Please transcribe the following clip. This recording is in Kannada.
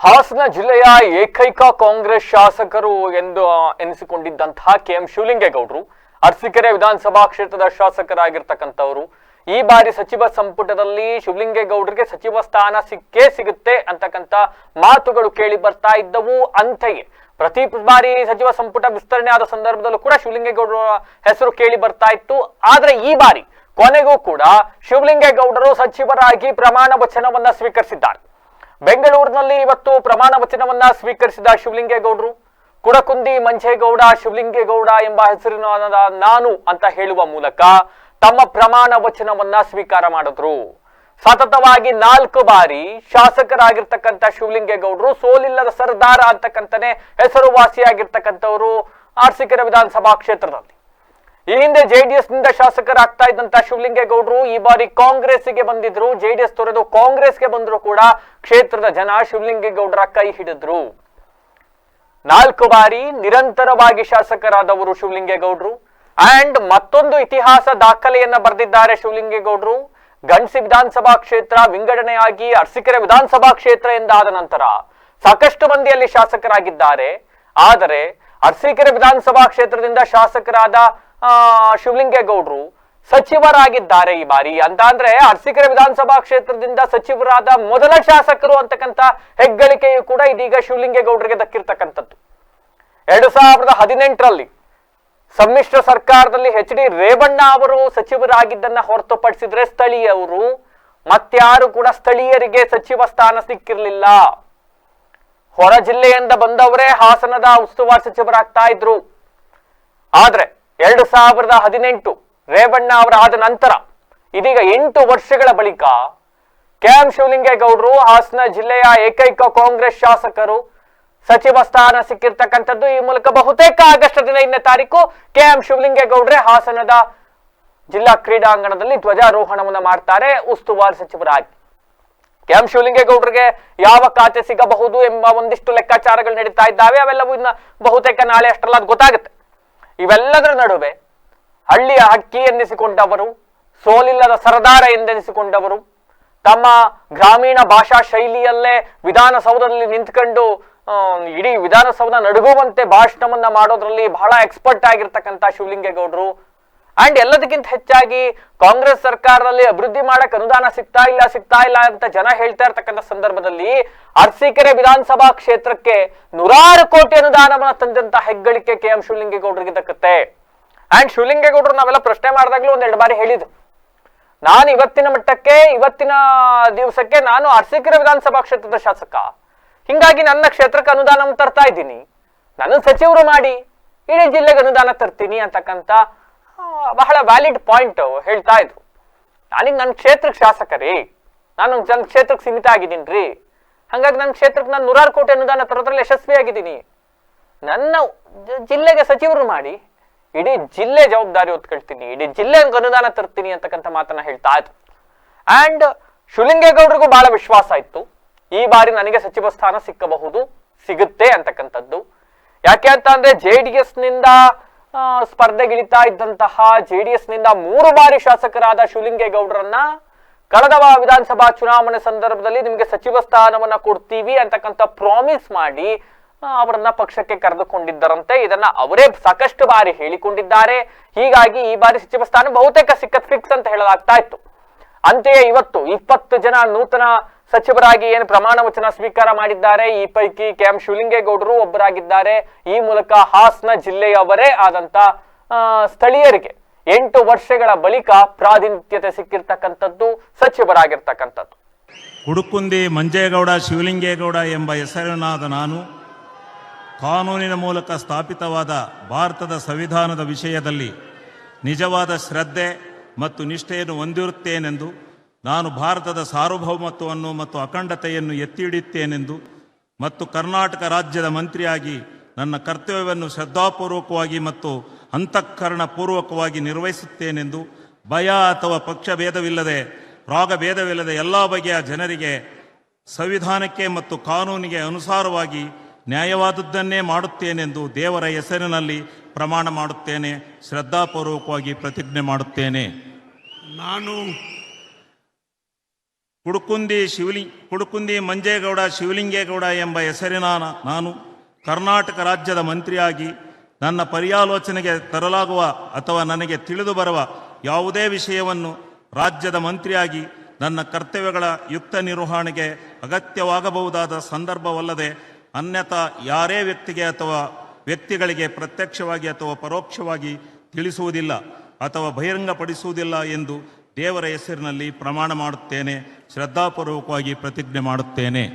ಹಾಸನ ಜಿಲ್ಲೆಯ ಏಕೈಕ ಕಾಂಗ್ರೆಸ್ ಶಾಸಕರು ಎಂದು ಎನಿಸಿಕೊಂಡಿದ್ದಂತಹ ಕೆಎಂ ಶಿವಲಿಂಗೇಗೌಡರು ಅರಸೀಕೆರೆ ವಿಧಾನಸಭಾ ಕ್ಷೇತ್ರದ ಶಾಸಕರಾಗಿರ್ತಕ್ಕಂಥವರು ಈ ಬಾರಿ ಸಚಿವ ಸಂಪುಟದಲ್ಲಿ ಶಿವಲಿಂಗೇಗೌಡರಿಗೆ ಸಚಿವ ಸ್ಥಾನ ಸಿಕ್ಕೇ ಸಿಗುತ್ತೆ ಅಂತಕ್ಕಂಥ ಮಾತುಗಳು ಕೇಳಿ ಬರ್ತಾ ಇದ್ದವು. ಅಂತೆಯೇ ಪ್ರತಿ ಬಾರಿ ಸಚಿವ ಸಂಪುಟ ವಿಸ್ತರಣೆ ಆದ ಸಂದರ್ಭದಲ್ಲೂ ಕೂಡ ಶಿವಲಿಂಗೇಗೌಡರ ಹೆಸರು ಕೇಳಿ ಬರ್ತಾ ಇತ್ತು. ಆದ್ರೆ ಈ ಬಾರಿ ಕೊನೆಗೂ ಕೂಡ ಶಿವಲಿಂಗೇಗೌಡರು ಸಚಿವರಾಗಿ ಪ್ರಮಾಣ ವಚನವನ್ನ ಸ್ವೀಕರಿಸಿದ್ದಾರೆ. ಬೆಂಗಳೂರಿನಲ್ಲಿ ಇವತ್ತು ಪ್ರಮಾಣ ವಚನವನ್ನ ಸ್ವೀಕರಿಸಿದ ಶಿವಲಿಂಗೇಗೌಡರು ಕುಡಕುಂದಿ ಮಂಜೇಗೌಡ ಶಿವಲಿಂಗೇಗೌಡ ಎಂಬ ಹೆಸರಿನ ನಾನು ಅಂತ ಹೇಳುವ ಮೂಲಕ ತಮ್ಮ ಪ್ರಮಾಣ ವಚನವನ್ನ ಸ್ವೀಕಾರ ಮಾಡಿದ್ರು. ಸತತವಾಗಿ 4 ಬಾರಿ ಶಾಸಕರಾಗಿರ್ತಕ್ಕಂಥ ಶಿವಲಿಂಗೇಗೌಡರು ಸೋಲಿಲ್ಲದ ಸರ್ದಾರ ಅಂತಕ್ಕಂತಾನೆ ಹೆಸರುವಾಸಿಯಾಗಿರ್ತಕ್ಕಂಥವರು ಅರಸೀಕೆರೆ ವಿಧಾನಸಭಾ ಕ್ಷೇತ್ರದಲ್ಲಿ. ಈ ಹಿಂದೆ ಜೆಡಿಎಸ್ ನಿಂದ ಶಾಸಕರಾಗ್ತಾ ಇದ್ದಂತ ಶಿವಲಿಂಗೇಗೌಡರು ಈ ಬಾರಿ ಕಾಂಗ್ರೆಸ್ಗೆ ಬಂದಿದ್ರು. ಜೆಡಿಎಸ್ ತೊರೆದು ಕಾಂಗ್ರೆಸ್ಗೆ ಬಂದ್ರು ಕೂಡ ಕ್ಷೇತ್ರದ ಜನ ಶಿವಲಿಂಗೇಗೌಡರ ಕೈ ಹಿಡಿದ್ರು. 4 ಬಾರಿ ನಿರಂತರವಾಗಿ ಶಾಸಕರಾದವರು ಶಿವಲಿಂಗೇಗೌಡರು. ಅಂಡ್ ಮತ್ತೊಂದು ಇತಿಹಾಸ ದಾಖಲೆಯನ್ನ ಬರೆದಿದ್ದಾರೆ ಶಿವಲಿಂಗೇಗೌಡರು. ಗಂಡ್ಸಿ ವಿಧಾನಸಭಾ ಕ್ಷೇತ್ರ ವಿಂಗಡಣೆಯಾಗಿ ಅರಸೀಕೆರೆ ವಿಧಾನಸಭಾ ಕ್ಷೇತ್ರ ಎಂದಾದ ನಂತರ ಸಾಕಷ್ಟು ಮಂದಿಯಲ್ಲಿ ಶಾಸಕರಾಗಿದ್ದಾರೆ. ಆದರೆ ಅರಸೀಕೆರೆ ವಿಧಾನಸಭಾ ಕ್ಷೇತ್ರದಿಂದ ಶಾಸಕರಾದ ಶಿವಲಿಂಗೇಗೌಡರು ಸಚಿವರಾಗಿದ್ದಾರೆ ಈ ಬಾರಿ. ಅಂತ ಅಂದ್ರೆ ಅರಸೀಕೆರೆ ವಿಧಾನಸಭಾ ಕ್ಷೇತ್ರದಿಂದ ಸಚಿವರಾದ ಮೊದಲ ಶಾಸಕರು ಅಂತಕ್ಕಂಥ ಹೆಗ್ಗಳಿಕೆಯು ಕೂಡ ಇದೀಗ ಶಿವಲಿಂಗೇಗೌಡರಿಗೆ ದಕ್ಕಿರ್ತಕ್ಕಂಥದ್ದು. 2018ರಲ್ಲಿ ಸಮ್ಮಿಶ್ರ ಸರ್ಕಾರದಲ್ಲಿ ಎಚ್ ಡಿ ರೇವಣ್ಣ ಅವರು ಸಚಿವರಾಗಿದ್ದನ್ನ ಹೊರತುಪಡಿಸಿದ್ರೆ ಸ್ಥಳೀಯರು ಮತ್ಯಾರು ಕೂಡ ಸ್ಥಳೀಯರಿಗೆ ಸಚಿವ ಸ್ಥಾನ ಸಿಕ್ಕಿರ್ಲಿಲ್ಲ. ಹೊರ ಜಿಲ್ಲೆಯಿಂದ ಬಂದವರೇ ಹಾಸನದ ಉಸ್ತುವಾರಿ ಸಚಿವರಾಗ್ತಾ ಇದ್ರು. ಆದ್ರೆ 2018 ರೇವಣ್ಣ ಅವರ ಆದ ನಂತರ ಇದೀಗ 8 ವರ್ಷಗಳ ಬಳಿಕ ಕೆಎಂ ಶಿವಲಿಂಗೇಗೌಡರು ಹಾಸನ ಜಿಲ್ಲೆಯ ಏಕೈಕ ಕಾಂಗ್ರೆಸ್ ಶಾಸಕರು ಸಚಿವ ಸ್ಥಾನ ಸಿಕ್ಕಿರ್ತಕ್ಕಂಥದ್ದು. ಈ ಮೂಲಕ ಬಹುತೇಕ ಆಗಸ್ಟ್ 15ನೇ ತಾರೀಕು ಕೆಎಂ ಶಿವಲಿಂಗೇಗೌಡ್ರೆ ಹಾಸನದ ಜಿಲ್ಲಾ ಕ್ರೀಡಾಂಗಣದಲ್ಲಿ ಧ್ವಜಾರೋಹಣವನ್ನ ಮಾಡ್ತಾರೆ ಉಸ್ತುವಾರಿ ಸಚಿವರಾಗಿ. ಕೆಎಂ ಶಿವಲಿಂಗೇಗೌಡರಿಗೆ ಯಾವ ಖಾತೆ ಸಿಗಬಹುದು ಎಂಬ ಒಂದಿಷ್ಟು ಲೆಕ್ಕಾಚಾರಗಳು ನಡೀತಾ ಇದ್ದಾವೆ. ಅವೆಲ್ಲವೂ ಇನ್ನ ಬಹುತೇಕ ನಾಳೆ ಅಷ್ಟರಲ್ಲ ಅದು ಗೊತ್ತಾಗುತ್ತೆ. ಇವೆಲ್ಲದರ ನಡುವೆ ಹಳ್ಳಿಯ ಹಕ್ಕಿ ಎನ್ನಿಸಿಕೊಂಡವರು, ಸೋಲಿಲ್ಲದ ಸರದಾರ ಎಂದೆನಿಸಿಕೊಂಡವರು, ತಮ್ಮ ಗ್ರಾಮೀಣ ಭಾಷಾ ಶೈಲಿಯಲ್ಲೇ ವಿಧಾನಸೌಧದಲ್ಲಿ ನಿಂತ್ಕೊಂಡು ಇಡೀ ವಿಧಾನಸೌಧ ನಡುಗುವಂತೆ ಭಾಷಣವನ್ನ ಮಾಡೋದ್ರಲ್ಲಿ ಬಹಳ ಎಕ್ಸ್ಪರ್ಟ್ ಆಗಿರ್ತಕ್ಕಂಥ ಶಿವಲಿಂಗೇಗೌಡರು. ಅಂಡ್ ಎಲ್ಲದಕ್ಕಿಂತ ಹೆಚ್ಚಾಗಿ ಕಾಂಗ್ರೆಸ್ ಸರ್ಕಾರದಲ್ಲಿ ಅಭಿವೃದ್ಧಿ ಮಾಡಕ್ ಅನುದಾನ ಸಿಗ್ತಾ ಇಲ್ಲ ಅಂತ ಜನ ಹೇಳ್ತಾ ಇರ್ತಕ್ಕಂಥ ಸಂದರ್ಭದಲ್ಲಿ ಅರಸೀಕೆರೆ ವಿಧಾನಸಭಾ ಕ್ಷೇತ್ರಕ್ಕೆ 100 ಕೋಟಿ ಅನುದಾನವನ್ನ ತಂದಂತ ಹೆಗ್ಗಳಿಕೆ ಕೆಎಂ ಶಿವಲಿಂಗೇಗೌಡರಿಗೆ ದಕ್ಕುತ್ತೆ. ಅಂಡ್ ಶಿವಲಿಂಗೇಗೌಡರು ನಾವೆಲ್ಲ ಪ್ರಶ್ನೆ ಮಾಡಿದಾಗ್ಲೂ 1-2 ಬಾರಿ ಹೇಳಿದ್ರು, ನಾನು ಇವತ್ತಿನ ಮಟ್ಟಕ್ಕೆ ಇವತ್ತಿನ ದಿವಸಕ್ಕೆ ನಾನು ಅರಸೀಕೆರೆ ವಿಧಾನಸಭಾ ಕ್ಷೇತ್ರದ ಶಾಸಕ, ಹಿಂಗಾಗಿ ನನ್ನ ಕ್ಷೇತ್ರಕ್ಕೆ ಅನುದಾನ ತರ್ತಾ ಇದ್ದೀನಿ, ನನ್ನ ಸಚಿವರು ಮಾಡಿ ಇಡೀ ಜಿಲ್ಲೆಗೆ ಅನುದಾನ ತರ್ತೀನಿ ಅಂತಕ್ಕಂಥ ಬಹಳ ವ್ಯಾಲಿಡ್ ಪಾಯಿಂಟ್ ಹೇಳ್ತಾ ಇದ್ರು. ನಾನೀಗ ನನ್ನ ಕ್ಷೇತ್ರಕ್ಕೆ ಶಾಸಕರೇ, ನಾನು ನನ್ನ ಕ್ಷೇತ್ರಕ್ಕೆ ಸೀಮಿತ ಆಗಿದ್ದೀನಿ, ಹಾಗಾಗಿ ನನ್ನ ಕ್ಷೇತ್ರಕ್ಕೆ ನಾನು 100 ಕೋಟಿ ಅನುದಾನ ತರೋದ್ರಲ್ಲಿ ಯಶಸ್ವಿಯಾಗಿದ್ದೀನಿ, ನನ್ನ ಜಿಲ್ಲೆಗೆ ಸಚಿವರು ಮಾಡಿ ಇಡೀ ಜಿಲ್ಲೆ ಜವಾಬ್ದಾರಿ ಹೊತ್ಕೊಳ್ತೀನಿ, ಇಡೀ ಜಿಲ್ಲೆಗೆ ಅನುದಾನ ತರ್ತೀನಿ ಅಂತಕ್ಕಂಥ ಮಾತನ್ನ ಹೇಳ್ತಾ ಇದ್ರು. ಅಂಡ್ ಶಿವಲಿಂಗೇಗೌಡರಿಗೂ ಬಹಳ ವಿಶ್ವಾಸ ಇತ್ತು, ಈ ಬಾರಿ ನನಗೆ ಸಚಿವ ಸ್ಥಾನ ಸಿಗುತ್ತೆ ಅಂತಕ್ಕಂಥದ್ದು. ಯಾಕೆ ಅಂತ ಅಂದ್ರೆ ಜೆಡಿಎಸ್ ನಿಂದ ಸ್ಪರ್ಧೆಗಿಳಿತಾ ಇದ್ದಂತಹ ಜೆಡಿಎಸ್ ನಿಂದ 3 ಬಾರಿ ಶಾಸಕರಾದ ಶಿವಲಿಂಗೇಗೌಡರನ್ನ ಕಳೆದ ವಿಧಾನಸಭಾ ಚುನಾವಣೆ ಸಂದರ್ಭದಲ್ಲಿ ನಿಮಗೆ ಸಚಿವ ಸ್ಥಾನವನ್ನ ಕೊಡ್ತೀವಿ ಅಂತಕ್ಕಂಥ ಪ್ರಾಮಿಸ್ ಮಾಡಿ ಅವರನ್ನ ಪಕ್ಷಕ್ಕೆ ಕರೆದುಕೊಂಡಿದ್ದರಂತೆ. ಇದನ್ನ ಅವರೇ ಸಾಕಷ್ಟು ಬಾರಿ ಹೇಳಿಕೊಂಡಿದ್ದಾರೆ. ಹೀಗಾಗಿ ಈ ಬಾರಿ ಸಚಿವ ಸ್ಥಾನ ಬಹುತೇಕ ಫಿಕ್ಸ್ ಅಂತ ಹೇಳಲಾಗ್ತಾ ಇತ್ತು. ಅಂತೆಯೇ ಇವತ್ತು 20 ಜನ ನೂತನ ಸಚಿವರಾಗಿ ಏನು ಪ್ರಮಾಣ ವಚನ ಸ್ವೀಕಾರ ಮಾಡಿದ್ದಾರೆ. ಈ ಪೈಕಿ ಕೆಎಂ ಶಿವಲಿಂಗೇಗೌಡರು ಒಬ್ಬರಾಗಿದ್ದಾರೆ. ಈ ಮೂಲಕ ಹಾಸನ ಜಿಲ್ಲೆಯವರೇ ಆದಂತ ಸ್ಥಳೀಯರಿಗೆ 8 ವರ್ಷಗಳ ಬಳಿಕ ಪ್ರಾತಿನಿಧ್ಯತೆ ಸಿಕ್ಕಿರ್ತಕ್ಕಂಥದ್ದು, ಸಚಿವರಾಗಿರ್ತಕ್ಕಂಥದ್ದು. ಕುಡುಕುಂದಿ ಮಂಜೇಗೌಡ ಶಿವಲಿಂಗೇಗೌಡ ಎಂಬ ಹೆಸರಿನಾದ ನಾನು ಕಾನೂನಿನ ಮೂಲಕ ಸ್ಥಾಪಿತವಾದ ಭಾರತದ ಸಂವಿಧಾನದ ವಿಷಯದಲ್ಲಿ ನಿಜವಾದ ಶ್ರದ್ಧೆ ಮತ್ತು ನಿಷ್ಠೆಯನ್ನು ಹೊಂದಿರುತ್ತೇನೆಂದು, ನಾನು ಭಾರತದ ಸಾರ್ವಭೌಮತ್ವವನ್ನು ಮತ್ತು ಅಖಂಡತೆಯನ್ನು ಎತ್ತಿ ಹಿಡಿಯುತ್ತೇನೆಂದು ಮತ್ತು ಕರ್ನಾಟಕ ರಾಜ್ಯದ ಮಂತ್ರಿಯಾಗಿ ನನ್ನ ಕರ್ತವ್ಯವನ್ನು ಶ್ರದ್ಧಾಪೂರ್ವಕವಾಗಿ ಮತ್ತು ಅಂತಃಕರಣಪೂರ್ವಕವಾಗಿ ನಿರ್ವಹಿಸುತ್ತೇನೆಂದು, ಭಯ ಅಥವಾ ಪಕ್ಷಭೇದವಿಲ್ಲದೆ ರಾಗಭೇದವಿಲ್ಲದೆ ಎಲ್ಲ ಬಗೆಯ ಜನರಿಗೆ ಸಂವಿಧಾನಕ್ಕೆ ಮತ್ತು ಕಾನೂನಿಗೆ ಅನುಸಾರವಾಗಿ ನ್ಯಾಯವಾದದ್ದನ್ನೇ ಮಾಡುತ್ತೇನೆಂದು ದೇವರ ಹೆಸರಿನಲ್ಲಿ ಪ್ರಮಾಣ ಮಾಡುತ್ತೇನೆ, ಶ್ರದ್ಧಾಪೂರ್ವಕವಾಗಿ ಪ್ರತಿಜ್ಞೆ ಮಾಡುತ್ತೇನೆ. ನಾನು ಕುಡುಕುಂದಿ ಮಂಜೇಗೌಡ ಶಿವಲಿಂಗೇಗೌಡ ಎಂಬ ಹೆಸರಿನ ನಾನು ಕರ್ನಾಟಕ ರಾಜ್ಯದ ಮಂತ್ರಿಯಾಗಿ ನನ್ನ ಪರ್ಯಾಲೋಚನೆಗೆ ತರಲಾಗುವ ಅಥವಾ ನನಗೆ ತಿಳಿದು ಬರುವ ಯಾವುದೇ ವಿಷಯವನ್ನು ರಾಜ್ಯದ ಮಂತ್ರಿಯಾಗಿ ನನ್ನ ಕರ್ತವ್ಯಗಳ ಯುಕ್ತ ನಿರ್ವಹಣೆಗೆ ಅಗತ್ಯವಾಗಬಹುದಾದ ಸಂದರ್ಭವಲ್ಲದೆ ಅನ್ಯಥಾ ಯಾರೇ ವ್ಯಕ್ತಿಗೆ ಅಥವಾ ವ್ಯಕ್ತಿಗಳಿಗೆ ಪ್ರತ್ಯಕ್ಷವಾಗಿ ಅಥವಾ ಪರೋಕ್ಷವಾಗಿ ತಿಳಿಸುವುದಿಲ್ಲ ಅಥವಾ ಬಹಿರಂಗಪಡಿಸುವುದಿಲ್ಲ ಎಂದು ದೇವರ ಹೆಸರಿನಲ್ಲಿ ಪ್ರಮಾಣ ಮಾಡುತ್ತೇನೆ, ಶ್ರದ್ಧಾಪೂರ್ವಕವಾಗಿ ಪ್ರತಿಜ್ಞೆ ಮಾಡುತ್ತೇನೆ.